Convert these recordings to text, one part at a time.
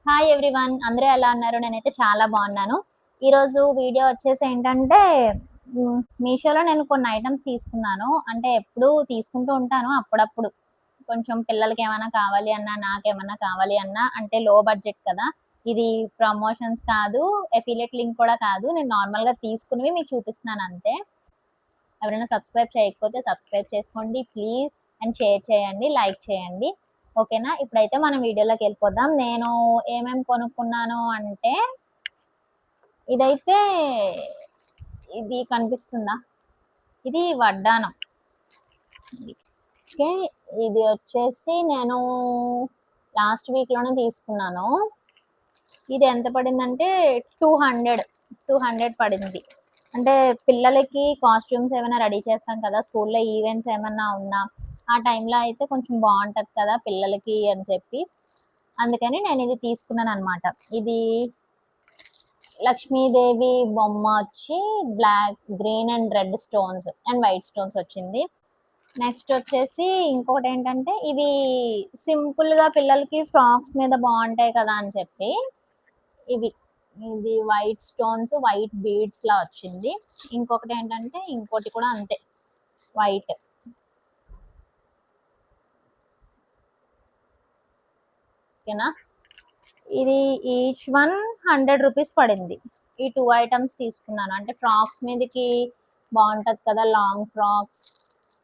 Hi everyone, అందరూ ఎలా ఉన్నారు? నేనైతే చాలా బాగున్నాను. ఈరోజు వీడియో వచ్చేసి ఏంటంటే మీషోలో నేను కొన్ని ఐటమ్స్ తీసుకున్నాను. అంటే ఎప్పుడూ తీసుకుంటూ ఉంటాను అప్పుడప్పుడు. కొంచెం పిల్లలకి ఏమైనా కావాలి అన్నా, నాకేమన్నా కావాలి అన్నా అంటే లో బడ్జెట్ కదా! ఇది ప్రమోషన్స్ కాదు, ఎఫిలియేట్ లింక్ కూడా కాదు. నేను నార్మల్‌గా తీసుకున్నవి మీకు చూపిస్తున్నాను అంతే. ఎవరైనా సబ్స్క్రైబ్ చేయకపోతే సబ్స్క్రైబ్ చేసుకోండి ప్లీజ్. అండ్ షేర్ చేయండి, లైక్ చేయండి. ఓకేనా? ఇప్పుడైతే మనం వీడియోలోకి వెళ్ళిపోదాం. నేను ఏమేమి కొనుక్కున్నాను అంటే ఇదైతే ఇది కనిపిస్తుందా? ఇది వడ్డానం. ఓకే. ఇది వచ్చేసి నేను లాస్ట్ వీక్‌లోనే తీసుకున్నాను. ఇది ఎంత పడిందంటే 200 పడింది. అంటే పిల్లలకి కాస్ట్యూమ్స్ ఏమైనా రెడీ చేస్తాం కదా! స్కూల్‌లో ఈవెంట్స్ ఏమన్నా ఉన్నా, ఆ టైంలో అయితే కొంచెం బావుంటది కదా పిల్లలకి అని చెప్పి, అందుకని నేనిది తీసుకున్నాననమాట. ఇది లక్ష్మీదేవి బొమ్మ వచ్చి black, green and red stones and white stones వచ్చింది. నెక్స్ట్ వచ్చేసి ఇంకోటేంటంటే ఇవి సింపుల్‌గా పిల్లలకి ఫ్రాక్స్ మీద బావుంటాయి కదా అని చెప్పి ఇవి. ఇది వైట్ స్టోన్స్, వైట్ బీడ్స్‌లా వచ్చింది. ఇంకొకటేంటంటే ఇంకోటి కూడా అంతే వైట్. ఓకేనా? ఇది ఈచ్ వన్ 100 రూపీస్ పడింది. ఈ 2 ఐటమ్స్ తీసుకున్నాను. అంటే ఫ్రాక్స్ మీదకి బావుంటది కదా! లాంగ్ ఫ్రాక్స్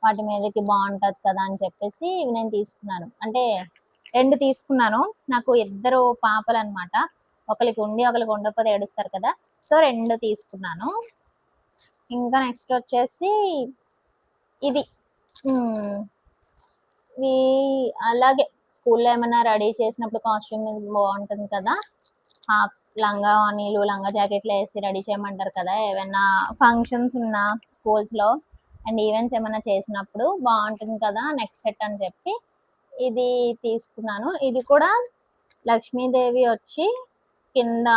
వాటి మీదకి బావుంటది కదా అని చెప్పేసి ఇవి నేను తీసుకున్నాను. అంటే 2 తీసుకున్నాను. నాకు ఇద్దరు పాపలనమాట. ఒకళ్ళకి ఉండి, ఒకళ్ళకి ఉండకపోతే ఏడుస్తారు కదా! సో, 2 తీసుకున్నాను. ఇంకా నెక్స్ట్ వచ్చేసి ఇది. హ్మ్. ఇవి అలాగే స్కూల్‌లో ఏమన్నా రెడీ చేసినప్పుడు కాస్ట్యూమ్ బావుంటుంది కదా! హాఫ్స్ లంగా ఓణీలు, లంగా జాకెట్లు ఏసి రెడీ చేయమంటారు కదా! ఏవన్నా ఫంక్షన్స్ ఉన్నా స్కూల్స్‌లో అండ్ ఈవెంట్స్ ఏమన్నా చేసినప్పుడు బావుంటుంది కదా! నెక్ సెట్ అని చెప్పి ఇది తీసుకున్నాను. ఇది కూడా లక్ష్మీదేవి వచ్చి కింద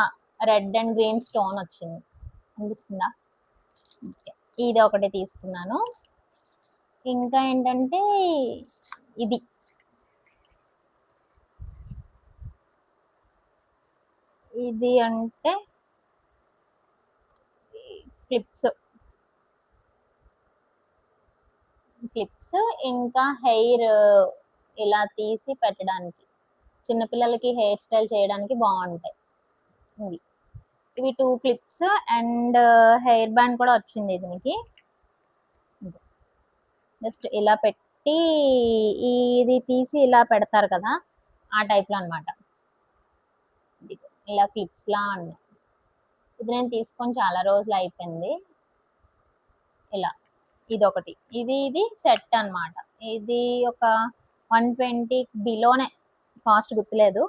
రెడ్ అండ్ గ్రీన్ స్టోన్ వచ్చింది. కనిపిస్తుందా? ఓకే. ఇది ఒకటి తీసుకున్నాను. ఇంకా ఏంటంటే ఇది. ఇది అంటే క్లిప్స్. క్లిప్స్ ఇంకా హెయిర్ ఇలా తీసి పెట్టడానికి. చిన్న పిల్లలకి హెయిర్ స్టైల్ చేయడానికి బావుంటాయి. ఇవి. ఇవి 2 క్లిప్స్ అండ్ హెయిర్ బ్యాండ్ కూడా వచ్చింది దీనికి. జస్ట్ ఇలా పెట్టి ఇది తీసి ఇలా పెడతారు కదా! ఆ టైప్‌లో అనమాట. ఇలా క్లిప్స్‌లా ఉన్నాయి. ఇది నేను తీసుకొని చాలా రోజులు అయిపోయింది. ఇలా. ఇదొకటి. ఇది సెట్ అనమాట. ఇది ఒక 120 బిలోనే, కాస్ట్ గుర్తులేదు.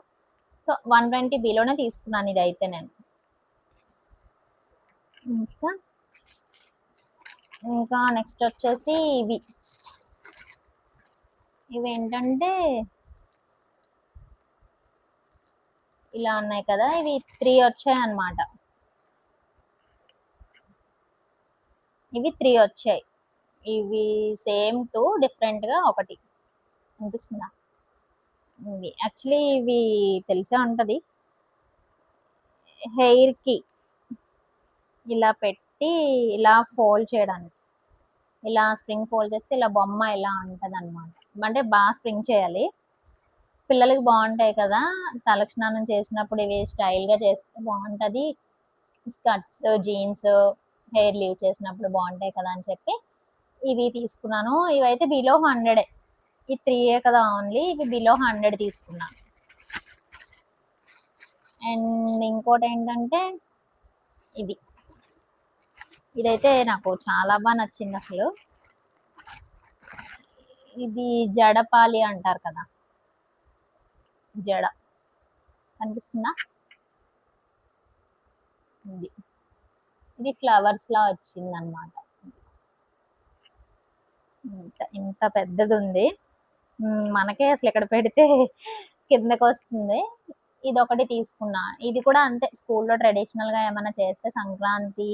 సో, 120 బిలోనే తీసుకున్నాను ఇదైతే నేను. ఇంకా, ఇంకా నెక్స్ట్ వచ్చేసి ఇవి. ఇవేంటంటే ఇలా ఉన్నాయి కదా! ఇవి 3 వచ్చాయన్నమాట. ఇవి 3 వచ్చాయి. ఇవి సేమ్ 2 డిఫరెంట్‌గా ఒకటి. అనిపిస్తుందా? ఇవి యాక్చువల్లీ ఇవి తెలిసే ఉంటది. హెయిర్‌కి ఇలా పెట్టి ఇలా ఫోల్డ్ చేయడానికి. ఇలా స్ప్రింగ్ ఫోల్డ్ చేస్తే ఇలా బొమ్మ ఇలా ఉంటదనమాట. అంటే స్ప్రింగ్ చేయాలి. పిల్లలకి బావుంటాయి కదా! తలకి స్నానం చేసినప్పుడు ఇవి స్టైల్‌గా చేస్తే బావుంటది. స్కర్ట్స్, జీన్స్, హెయిర్ లీవ్ చేసినప్పుడు బావుంటాయి కదా అని చెప్పి ఇవి తీసుకున్నాను. ఇవైతే బిలో 100. ఈ 3 కదా ఓన్లీ. ఇవి బిలో 100 తీసుకున్నాను. అండ్ ఇంకోటేంటంటే ఇది. ఇదైతే నాకు చాలా నచ్చిందసలు. ఇది జడపాలి అంటారు కదా! జడ. కనిపిస్తుందా? ఇది. ఇది ఫ్లవర్స్‌లా వచ్చిందనమాట. ఇంత పెద్దదుంది. మనకే అసలు ఇక్కడ పెడితే కిందకొస్తుంది. ఇదొకటి తీసుకున్నా. ఇది కూడా అంతే స్కూల్‌లో ట్రెడిషనల్‌గా ఏమన్నా చేస్తే సంక్రాంతి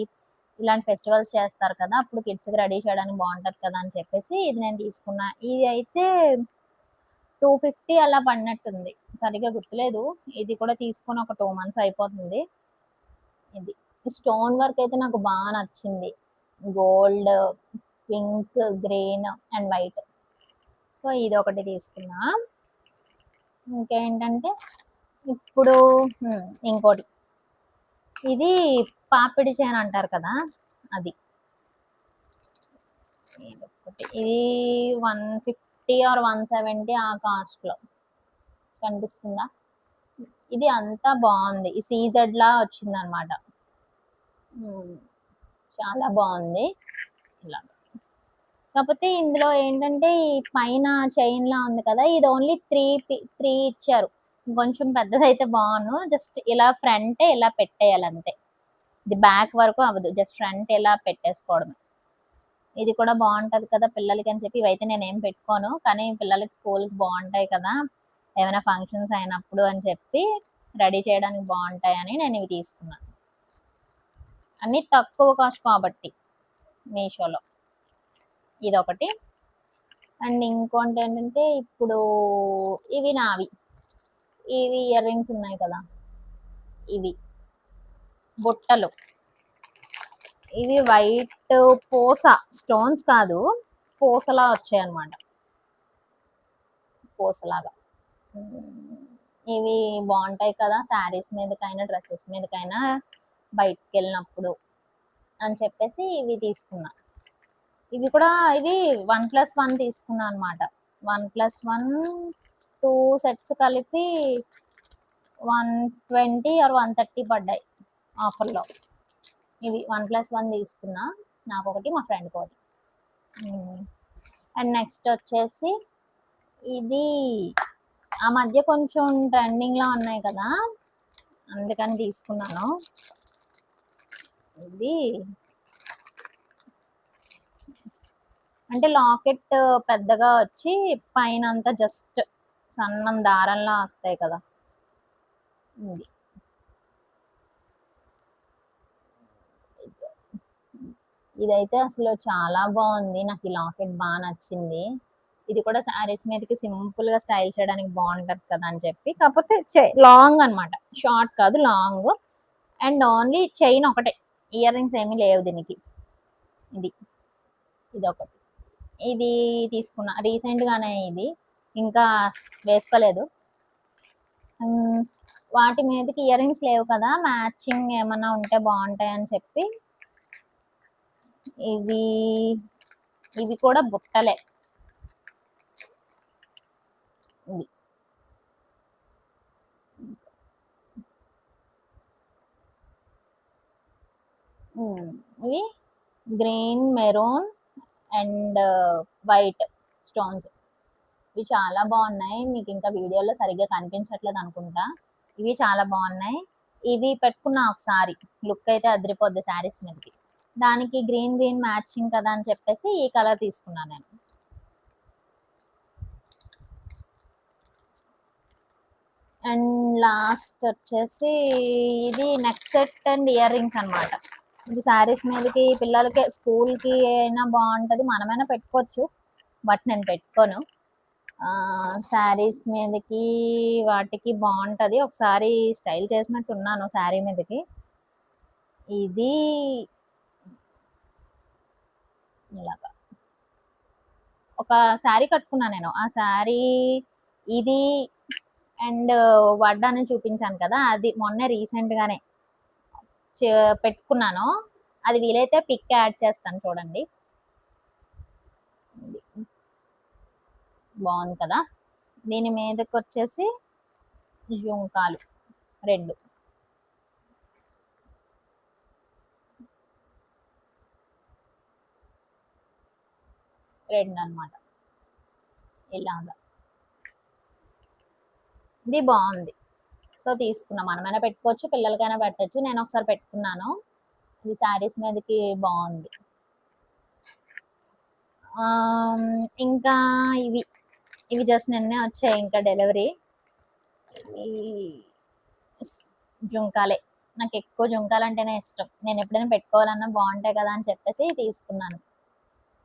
ఇలాంటి ఫెస్టివల్స్ చేస్తారు కదా! అప్పుడు కిడ్స్‌కి రెడీ చేయడానికి బావుంటది కదా అని చెప్పేసి ఇది నేను తీసుకున్నా. ఇది అయితే 250 అలా పడినట్టుంది, సరిగ్గా గుర్తులేదు. ఇది కూడా తీసుకొని ఒక 2 మంత్స్ అయిపోతుంది. ఇది స్టోన్ వర్క్ అయితే నాకు బాగా నచ్చింది. Gold, pink, green and white. So ఇది ఒకటి తీసుకున్నా. ఇంకేంటంటే ఇప్పుడు ఇంకోటి, ఇది పాపిడి చేను అంటారు కదా, అది ఇది 150 ఆర్ 170 ఆ కాస్ట్లో కనిపిస్తుందా. ఇది అంతా బాగుంది, ఈ సీజెడ్ లా వచ్చింది అనమాట. చాలా బాగుంది ఇలా. కాకపోతే ఇందులో ఏంటంటే ఈ పైన చైన్ లా ఉంది కదా, ఇది ఓన్లీ త్రీ ఇచ్చారు. కొంచెం పెద్దదైతే బాగుండు. జస్ట్ ఇలా ఫ్రంట్ ఇలా పెట్టేయాలంతే, ఇది బ్యాక్ వరకు అవ్వదు, జస్ట్ ఫ్రంట్ ఇలా పెట్టేసుకోవడమే. ఇది కూడా బాగుంటది కదా పిల్లలకి అని చెప్పి ఇవైతే నేను ఏం పెట్టుకోను, కానీ పిల్లలకి స్కూల్కి బాగుంటాయి కదా, ఏమైనా ఫంక్షన్స్ అయినప్పుడు అని చెప్పి రెడీ చేయడానికి బాగుంటాయని నేను ఇవి తీసుకున్నాను. అన్నీ తక్కువ కాస్ట్ కాబట్టి మీషోలో. ఇదొకటి. అండ్ ఇంకోటి ఏంటంటే ఇప్పుడు ఇవి నావి, ఇవి ఇయర్ రింగ్స్ ఉన్నాయి కదా, ఇవి బుట్టలు. ఇవి వైట్ పూస స్టోన్స్ కాదు, పూసలా వచ్చాయి అన్నమాట, పూసలాగా. ఇవి బాగుంటాయి కదా శారీస్ మీదకైనా డ్రెస్సెస్ మీదకైనా బయటికి వెళ్ళినప్పుడు అని చెప్పేసి ఇవి తీసుకున్నా. ఇవి కూడా ఇవి 1+1 తీసుకున్నా అనమాట. 1+1 2 సెట్స్ కలిపి 120 ఆర్ 130 పడ్డాయి ఆఫర్లో. ఇవి 1+1 తీసుకున్నా, నాకు ఒకటి మా ఫ్రెండ్కి ఒకటి. అండ్ నెక్స్ట్ వచ్చేసి ఇది ఆ మధ్య కొంచెం ట్రెండింగ్లో ఉన్నాయి కదా, అందుకని తీసుకున్నాను. ఇది అంటే లాకెట్ పెద్దగా వచ్చి పైన అంతా జస్ట్ సన్నం దారంలా వస్తాయి కదా, ఇది. ఇదైతే అసలు చాలా బాగుంది, నాకు ఈ లాకెట్ బాగా నచ్చింది. ఇది కూడా శారీస్ మీదకి సింపుల్గా స్టైల్ చేయడానికి బాగుంటుంది కదా అని చెప్పి. కాకపోతే లాంగ్ అనమాట, షార్ట్ కాదు లాంగ్. అండ్ ఓన్లీ చైన్ ఒకటే, ఇయర్ రింగ్స్ ఏమీ లేవు దీనికి. ఇది ఒకటి, ఇది తీసుకున్నా రీసెంట్గానే, ఇది ఇంకా వేసుకోలేదు. వాటి మీదకి ఇయర్ రింగ్స్ లేవు కదా, మ్యాచింగ్ ఏమన్నా ఉంటే బాగుంటాయి అని చెప్పి ఇవి కూడా బుట్టలే. ఇవి green, maroon and white stones. ఇవి చాలా బాగున్నాయి, మీకు ఇంకా వీడియోలో సరిగ్గా కనిపించట్లేదు అనుకుంటా. ఇవి చాలా బాగున్నాయి. ఇవి పెట్టుకున్నా ఒకసారి, లుక్ అయితే అదిరిపోద్ది శారీస్ మీదకి. దానికి గ్రీన్ మ్యాచింగ్ కదా అని చెప్పేసి ఈ కలర్ తీసుకున్నాను నేను. అండ్ లాస్ట్ వచ్చేసి ఇది neck set and ear rings అనమాట. ఇది శారీస్ మీదకి పిల్లలకి స్కూల్కి అయినా బాగుంటుంది, మనమైనా పెట్టుకోవచ్చు, బట్ నేను పెట్టుకోను. శారీస్ మీదకి వాటికి బాగుంటుంది, ఒకసారి స్టైల్ చేసినట్టు ఉన్నాను శారీ మీదకి. ఇది ఇలాగా ఒక శారీ కట్టుకున్నాను నేను, ఆ శారీ ఇది అండ్ వడ్డాని చూపించాను కదా, అది మొన్నే రీసెంట్గానే పెట్టుకున్నాను. అది వీలైతే పిక్ యాడ్ చేస్తాను చూడండి, బాగుంది కదా. దీని మీదకి వచ్చేసి జుంకాలు రెండు అనమాట, ఇలాగా. ఇది బాగుంది, సో తీసుకున్నా. మనమైనా పెట్టుకోవచ్చు, పిల్లలకైనా పెట్టచ్చు. నేను ఒకసారి పెట్టుకున్నాను, ఇది శారీస్ మీదకి బాగుంది. ఇంకా ఇవి జస్ట్ నిన్నే వచ్చాయి, ఇంకా డెలివరీ. జుంకాలే, నాకు ఎక్కువ జుంకాలు అంటేనే ఇష్టం, నేను ఎప్పుడైనా పెట్టుకోవాలన్నా బాగుంటాయి కదా అని చెప్పేసి తీసుకున్నాను.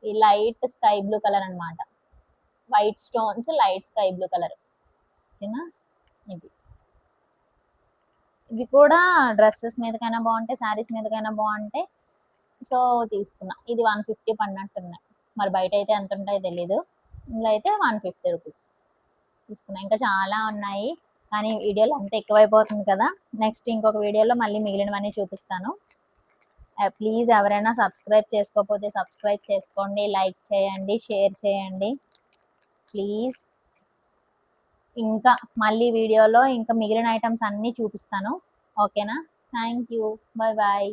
ఈ లైట్ స్కై బ్లూ కలర్ అనమాట. White stones, light sky blue colour. ఓకేనా, ఇది ఇవి కూడా డ్రెస్సెస్ మీదకైనా బాగుంటాయి, శారీస్ మీదకైనా బాగుంటాయి. సో తీసుకున్నా. ఇది 150 పడినట్టున్నాయి, మరి బయట అయితే ఎంత ఉంటాయో తెలీదు. ఇందులో అయితే 150 రూపీస్ తీసుకున్నా. ఇంకా చాలా ఉన్నాయి కానీ వీడియోలో అంత ఎక్కువైపోతుంది కదా. నెక్స్ట్ ఇంకొక వీడియోలో మళ్ళీ మిగిలినవన్నీ చూపిస్తాను. ప్లీజ్ ఎవరైనా సబ్స్క్రైబ్ చేసుకోకపోతే సబ్స్క్రైబ్ చేసుకోండి, లైక్ చేయండి, షేర్ చేయండి ప్లీజ్. ఇంకా మళ్ళీ వీడియోలో ఇంకా మిగిలిన ఐటమ్స్ అన్నీ చూపిస్తాను. ఓకేనా, థ్యాంక్ యూ, బాయ్ బాయ్.